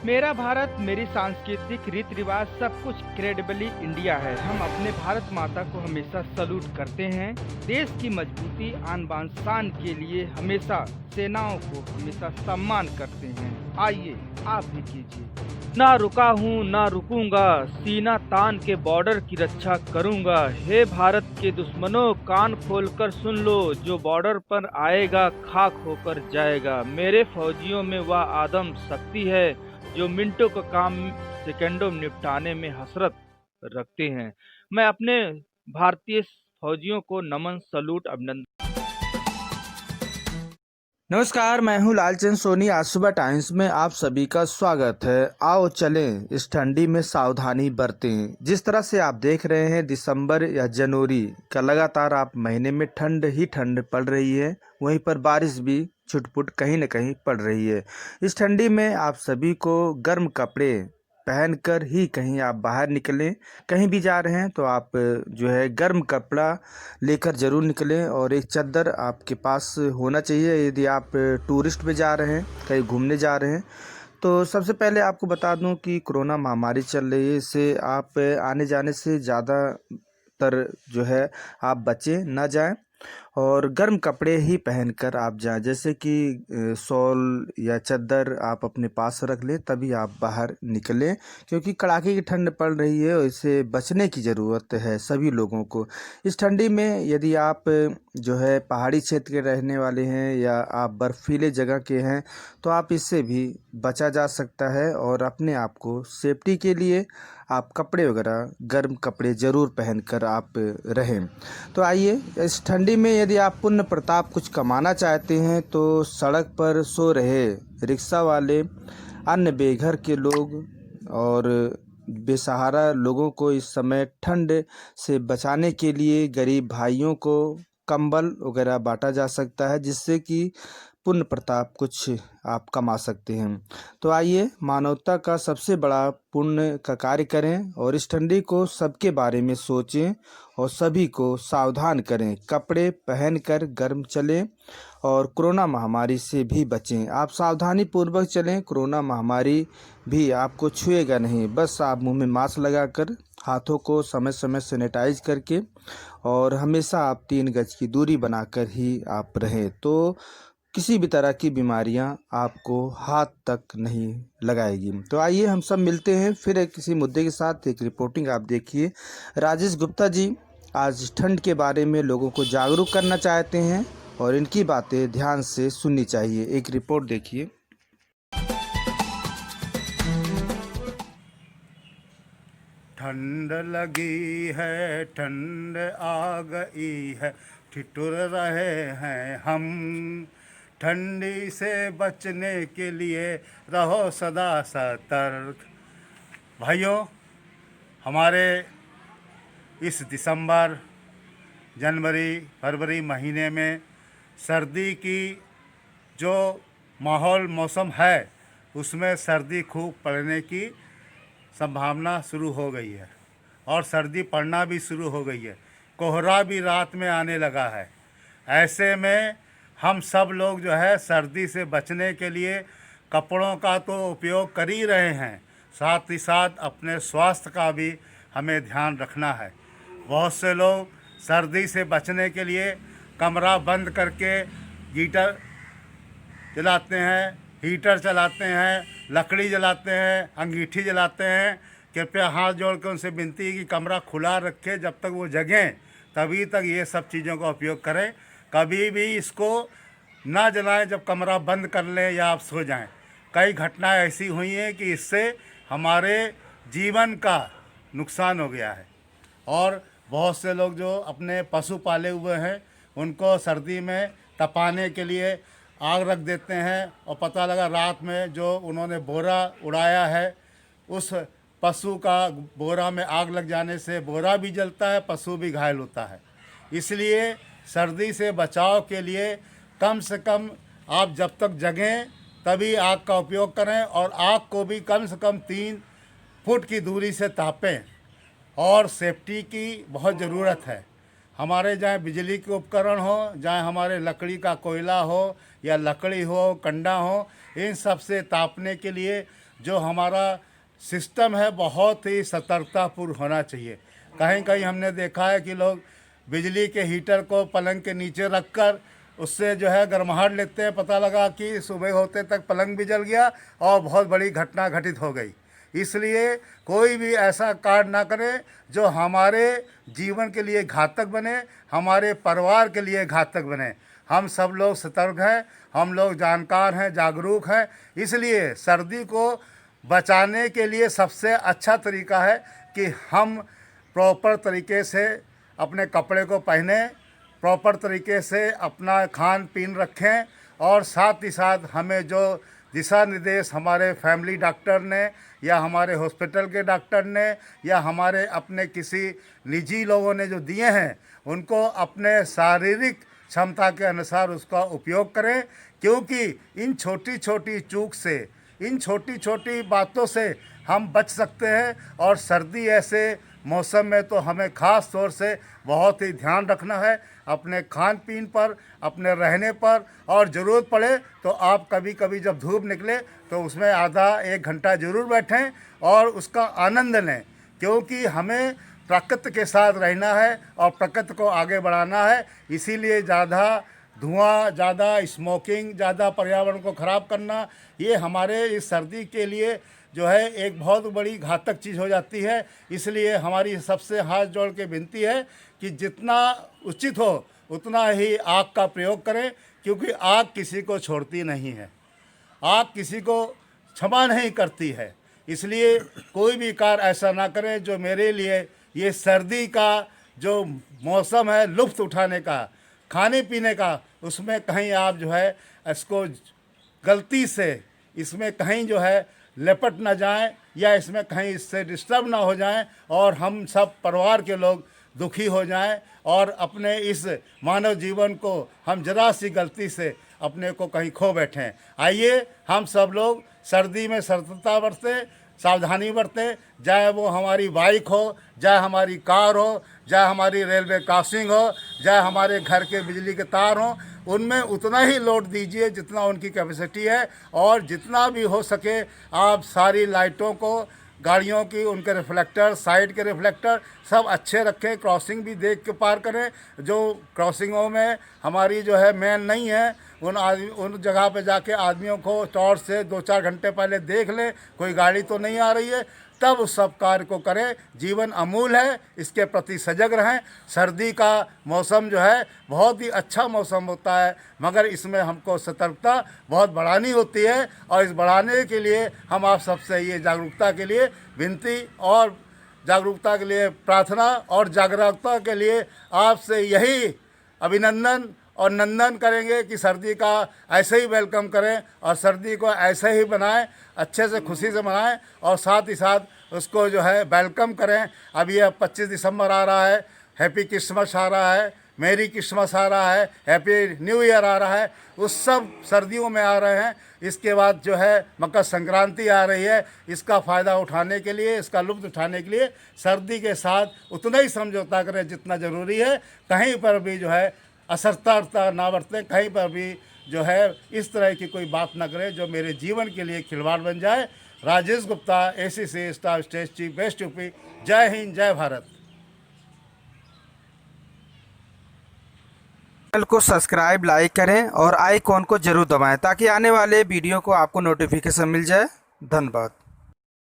मेरा भारत, मेरी सांस्कृतिक रीति रिवाज सब कुछ क्रेडिबली इंडिया है। हम अपने भारत माता को हमेशा सलूट करते हैं। देश की मजबूती आन बान शान के लिए हमेशा सेनाओं को हमेशा सम्मान करते हैं। आइए आप भी कीजिए। ना रुका हूँ ना रुकूंगा, सीना तान के बॉर्डर की रक्षा करूंगा। हे भारत के दुश्मनों, कान खोलकर सुन लो, जो बॉर्डर पर आएगा खाक होकर जाएगा। मेरे फौजियों में वह आदम शक्ति है जो मिनटों का काम सेकंडों में निपटाने में हसरत रखते हैं। मैं अपने भारतीय फौजियों को नमन, सलूट, अभिनंदन। नमस्कार, मैं हूं लालचंद सोनी। आज सुबह टाइम्स में आप सभी का स्वागत है। आओ चलें, इस ठंडी में सावधानी बरतें। जिस तरह से आप देख रहे हैं, दिसंबर या जनवरी का लगातार आप महीने में ठंड ही ठंड पड़ रही है, वहीं पर बारिश भी छुटपुट कहीं न कहीं पड़ रही है। इस ठंडी में आप सभी को गर्म कपड़े पहनकर ही कहीं आप बाहर निकलें। कहीं भी जा रहे हैं तो आप जो है गर्म कपड़ा लेकर ज़रूर निकलें, और एक चादर आपके पास होना चाहिए यदि आप टूरिस्ट पे जा रहे हैं, कहीं घूमने जा रहे हैं। तो सबसे पहले आपको बता दूं कि कोरोना महामारी चल रही है, इससे आप आने जाने से ज़्यादातर जो है आप बचें ना जाएं, और गर्म कपड़े ही पहनकर आप जाएं। जैसे कि शॉल या चादर आप अपने पास रख लें, तभी आप बाहर निकलें, क्योंकि कड़ाके की ठंड पड़ रही है और इससे बचने की ज़रूरत है सभी लोगों को। इस ठंडी में यदि आप जो है पहाड़ी क्षेत्र के रहने वाले हैं या आप बर्फीले जगह के हैं, तो आप इससे भी बचा जा सकता है, और अपने आप को सेफ्टी के लिए आप कपड़े वगैरह गर्म कपड़े ज़रूर पहनकर आप रहें। तो आइए, इस ठंडी में यदि आप पुण्य प्रताप कुछ कमाना चाहते हैं, तो सड़क पर सो रहे रिक्शा वाले, अन्य बेघर के लोग और बेसहारा लोगों को इस समय ठंड से बचाने के लिए गरीब भाइयों को कंबल वगैरह बांटा जा सकता है, जिससे कि पुण्य प्रताप कुछ आप कमा सकते हैं। तो आइए, मानवता का सबसे बड़ा पुण्य का कार्य करें, और इस ठंडी को सबके बारे में सोचें और सभी को सावधान करें। कपड़े पहनकर गर्म चलें और कोरोना महामारी से भी बचें। आप सावधानी पूर्वक चलें, कोरोना महामारी भी आपको छुएगा नहीं। बस आप मुंह में मास्क लगाकर, हाथों को समय समय सैनिटाइज करके, और हमेशा आप 3 गज की दूरी बनाकर ही आप रहें, तो किसी भी तरह की बीमारियां आपको हाथ तक नहीं लगाएगी। तो आइए हम सब मिलते हैं फिर एक किसी मुद्दे के साथ। एक रिपोर्टिंग आप देखिए। राजेश गुप्ता जी आज ठंड के बारे में लोगों को जागरूक करना चाहते हैं, और इनकी बातें ध्यान से सुननी चाहिए। एक रिपोर्ट देखिए। ठंड लगी है, ठंड आ गई है, ठिठुर रहे हैं हम। ठंडी से बचने के लिए रहो सदा सतर्क। भाइयों, हमारे इस दिसंबर, जनवरी, फरवरी महीने में सर्दी की जो मौसम है, उसमें सर्दी खूब पड़ने की संभावना शुरू हो गई है, और सर्दी पड़ना भी शुरू हो गई है। कोहरा भी रात में आने लगा है। ऐसे में हम सब लोग जो है सर्दी से बचने के लिए कपड़ों का तो उपयोग कर ही रहे हैं, साथ ही साथ अपने स्वास्थ्य का भी हमें ध्यान रखना है। बहुत से लोग सर्दी से बचने के लिए कमरा बंद करके हीटर जलाते हैं, हीटर चलाते हैं, लकड़ी जलाते हैं, अंगीठी जलाते हैं। कृपया हाथ जोड़ कर उनसे विनती है कि कमरा खुला रखें, जब तक वो जगें तभी तक ये सब चीज़ों का उपयोग करें। कभी भी इसको ना जलाएं जब कमरा बंद कर लें या आप सो जाएं। कई घटनाएं ऐसी हुई हैं कि इससे हमारे जीवन का नुकसान हो गया है, और बहुत से लोग जो अपने पशु पाले हुए हैं, उनको सर्दी में तपाने के लिए आग रख देते हैं, और पता लगा रात में जो उन्होंने बोरा उड़ाया है, उस पशु का बोरा में आग लग जाने से बोरा भी जलता है, पशु भी घायल होता है। इसलिए सर्दी से बचाव के लिए कम से कम आप जब तक जगें तभी आग का उपयोग करें, और आग को भी कम से कम 3 फुट की दूरी से तापें। और सेफ्टी की बहुत ज़रूरत है। हमारे जहाँ बिजली के उपकरण हो, जहाँ हमारे लकड़ी का कोयला हो या लकड़ी हो, कंडा हो, इन सब से तापने के लिए जो हमारा सिस्टम है बहुत ही सतर्कतापूर्ण होना चाहिए। कहीं कहीं हमने देखा है कि लोग बिजली के हीटर को पलंग के नीचे रखकर उससे जो है गर्माहट लेते हैं, पता लगा कि सुबह होते तक पलंग भी जल गया और बहुत बड़ी घटना घटित हो गई। इसलिए कोई भी ऐसा कार्य ना करे जो हमारे जीवन के लिए घातक बने, हमारे परिवार के लिए घातक बने। हम सब लोग सतर्क हैं, हम लोग जानकार हैं, जागरूक हैं। इसलिए सर्दी को बचाने के लिए सबसे अच्छा तरीका है कि हम प्रॉपर तरीके से अपने कपड़े को पहने, प्रॉपर तरीके से अपना खान पीन रखें और साथ ही साथ हमें जो दिशा निर्देश हमारे फैमिली डॉक्टर ने या हमारे हॉस्पिटल के डॉक्टर ने या हमारे अपने किसी निजी लोगों ने जो दिए हैं उनको अपने शारीरिक क्षमता के अनुसार उसका उपयोग करें। क्योंकि इन छोटी छोटी चूक से, इन छोटी छोटी बातों से हम बच सकते हैं। और सर्दी ऐसे मौसम में तो हमें ख़ास तौर से बहुत ही ध्यान रखना है अपने खान पीन पर, अपने रहने पर। और ज़रूरत पड़े तो आप कभी कभी जब धूप निकले तो उसमें आधा एक घंटा ज़रूर बैठें और उसका आनंद लें। क्योंकि हमें प्रकृति के साथ रहना है और प्रकृति को आगे बढ़ाना है। इसीलिए ज़्यादा धुआं, ज़्यादा स्मोकिंग, ज़्यादा पर्यावरण को ख़राब करना, ये हमारे इस सर्दी के लिए जो है एक बहुत बड़ी घातक चीज़ हो जाती है। इसलिए हमारी सबसे हाथ जोड़ के विनती है कि जितना उचित हो उतना ही आग का प्रयोग करें। क्योंकि आग किसी को छोड़ती नहीं है, आग किसी को क्षमा नहीं करती है। इसलिए कोई भी कार्य ऐसा ना करें जो मेरे लिए ये सर्दी का जो मौसम है लुत्फ़ उठाने का, खाने पीने का, उसमें कहीं आप जो है इसको गलती से इसमें कहीं जो है लपट ना जाएं या इसमें कहीं इससे डिस्टर्ब ना हो जाएं और हम सब परिवार के लोग दुखी हो जाएं और अपने इस मानव जीवन को हम जरा सी गलती से अपने को कहीं खो बैठें। आइए हम सब लोग सर्दी में सतर्कता बरतें, सावधानी बरतें। चाहे वो हमारी बाइक हो, चाहे हमारी कार हो, चाहे हमारी रेलवे क्रॉसिंग हो, चाहे हमारे घर के बिजली के तार हों, उनमें उतना ही लोड दीजिए जितना उनकी कैपेसिटी है। और जितना भी हो सके आप सारी लाइटों को, गाड़ियों की, उनके रिफ्लेक्टर, साइड के रिफ्लेक्टर सब अच्छे रखें। क्रॉसिंग भी देख के पार करें। जो क्रॉसिंगों में हमारी जो है मेन नहीं है उन जगह पे जाके आदमियों को टॉर्च से 2-4 घंटे पहले देख लें कोई गाड़ी तो नहीं आ रही है, तब उस सब कार्य को करें। जीवन अमूल है, इसके प्रति सजग रहें। सर्दी का मौसम जो है बहुत ही अच्छा मौसम होता है, मगर इसमें हमको सतर्कता बहुत बढ़ानी होती है। और इस बढ़ाने के लिए हम आप सबसे ये जागरूकता के लिए विनती और जागरूकता के लिए प्रार्थना और जागरूकता के लिए आपसे यही अभिनंदन और नंदन करेंगे कि सर्दी का ऐसे ही वेलकम करें और सर्दी को ऐसे ही बनाएं, अच्छे से खुशी से मनाएं और साथ ही साथ उसको जो है वेलकम करें। अब ये 25 दिसंबर आ रहा है, हैप्पी क्रिसमस आ रहा है, मेरी क्रिसमस आ रहा है, हैप्पी न्यू ईयर आ रहा है, उस सब सर्दियों में आ रहे हैं। इसके बाद जो है मकर संक्रांति आ रही है। इसका फ़ायदा उठाने के लिए, इसका लुत्फ़ उठाने के लिए सर्दी के साथ उतना ही समझौता करें जितना ज़रूरी है। कहीं पर भी जो है असतर्कता ना बरतें, कहीं पर भी जो है इस तरह की कोई बात ना करें जो मेरे जीवन के लिए खिलवाड़ बन जाए। Rajesh Gupta, ACC staff state chief, west UP. जय हिंद, जय भारत। चैनल को सब्सक्राइब, लाइक करें और आइकॉन को जरूर दबाएं ताकि आने वाले वीडियो को आपको नोटिफिकेशन मिल जाए। धन्यवाद।